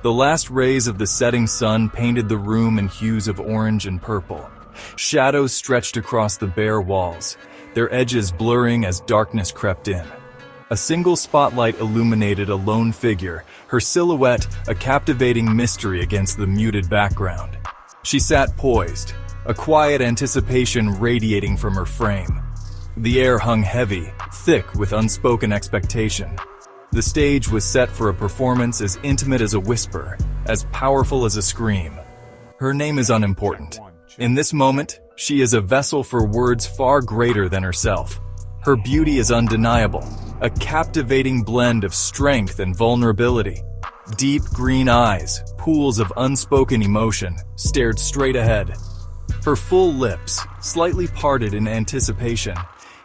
The last rays of the setting sun painted the room in hues of orange and purple. Shadows stretched across the bare walls, their edges blurring as darkness crept in. A single spotlight illuminated a lone figure, her silhouette a captivating mystery against the muted background. She sat poised, a quiet anticipation radiating from her frame. The air hung heavy, thick with unspoken expectation. The stage was set for a performance as intimate as a whisper, as powerful as a scream. Her name is unimportant. In this moment, she is a vessel for words far greater than herself. Her beauty is undeniable, a captivating blend of strength and vulnerability. Deep green eyes, pools of unspoken emotion, stared straight ahead. Her full lips, slightly parted in anticipation,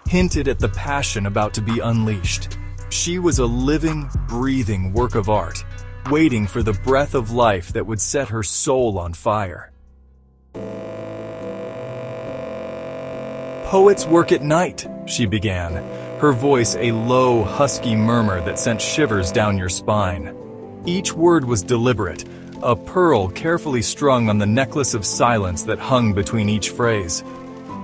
hinted at the passion about to be unleashed. She was a living, breathing work of art, waiting for the breath of life that would set her soul on fire. "Poets work at night," she began, her voice a low, husky murmur that sent shivers down your spine. Each word was deliberate, a pearl carefully strung on the necklace of silence that hung between each phrase.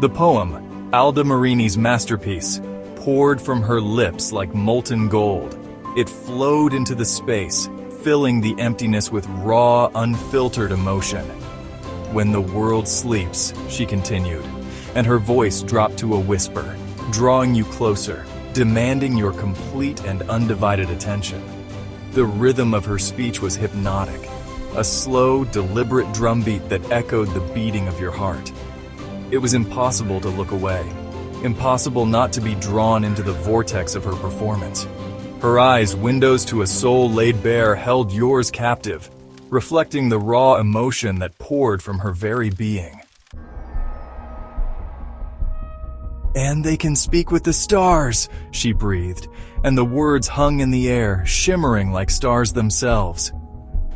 The poem, Alda Merini's masterpiece, poured from her lips like molten gold. It flowed into the space, filling the emptiness with raw, unfiltered emotion. "When the world sleeps," she continued, and her voice dropped to a whisper, drawing you closer, demanding your complete and undivided attention. The rhythm of her speech was hypnotic, a slow, deliberate drumbeat that echoed the beating of your heart. It was impossible to look away. Impossible not to be drawn into the vortex of her performance. Her eyes, windows to a soul laid bare, held yours captive, reflecting the raw emotion that poured from her very being. "And they can speak with the stars," she breathed, and the words hung in the air, shimmering like stars themselves.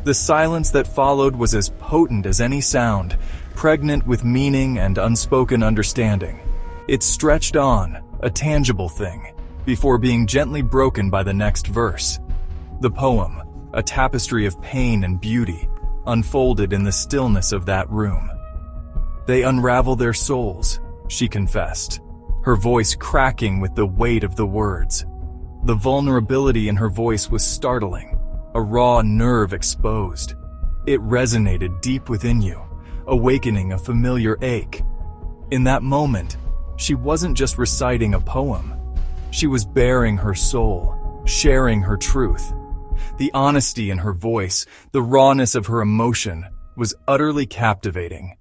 The silence that followed was as potent as any sound, pregnant with meaning and unspoken understanding. It stretched on, a tangible thing, before being gently broken by the next verse. The poem, a tapestry of pain and beauty, unfolded in the stillness of that room. "They unravel their souls," she confessed, her voice cracking with the weight of the words. The vulnerability in her voice was startling, a raw nerve exposed. It resonated deep within you, awakening a familiar ache. In that moment, she wasn't just reciting a poem. She was baring her soul, sharing her truth. The honesty in her voice, the rawness of her emotion, was utterly captivating.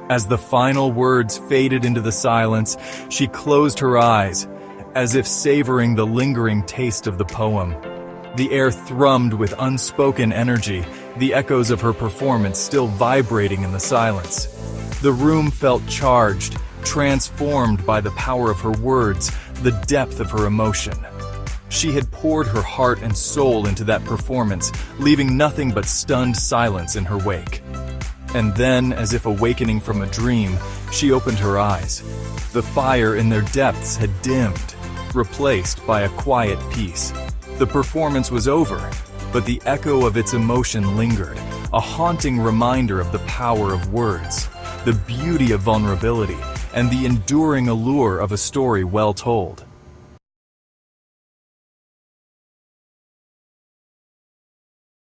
As the final words faded into the silence, she closed her eyes, as if savoring the lingering taste of the poem. The air thrummed with unspoken energy, the echoes of her performance still vibrating in the silence. The room felt charged, transformed by the power of her words, the depth of her emotion. She had poured her heart and soul into that performance, leaving nothing but stunned silence in her wake. And then, as if awakening from a dream, she opened her eyes. The fire in their depths had dimmed, replaced by a quiet peace. The performance was over, but the echo of its emotion lingered, a haunting reminder of the power of words, the beauty of vulnerability, and the enduring allure of a story well told.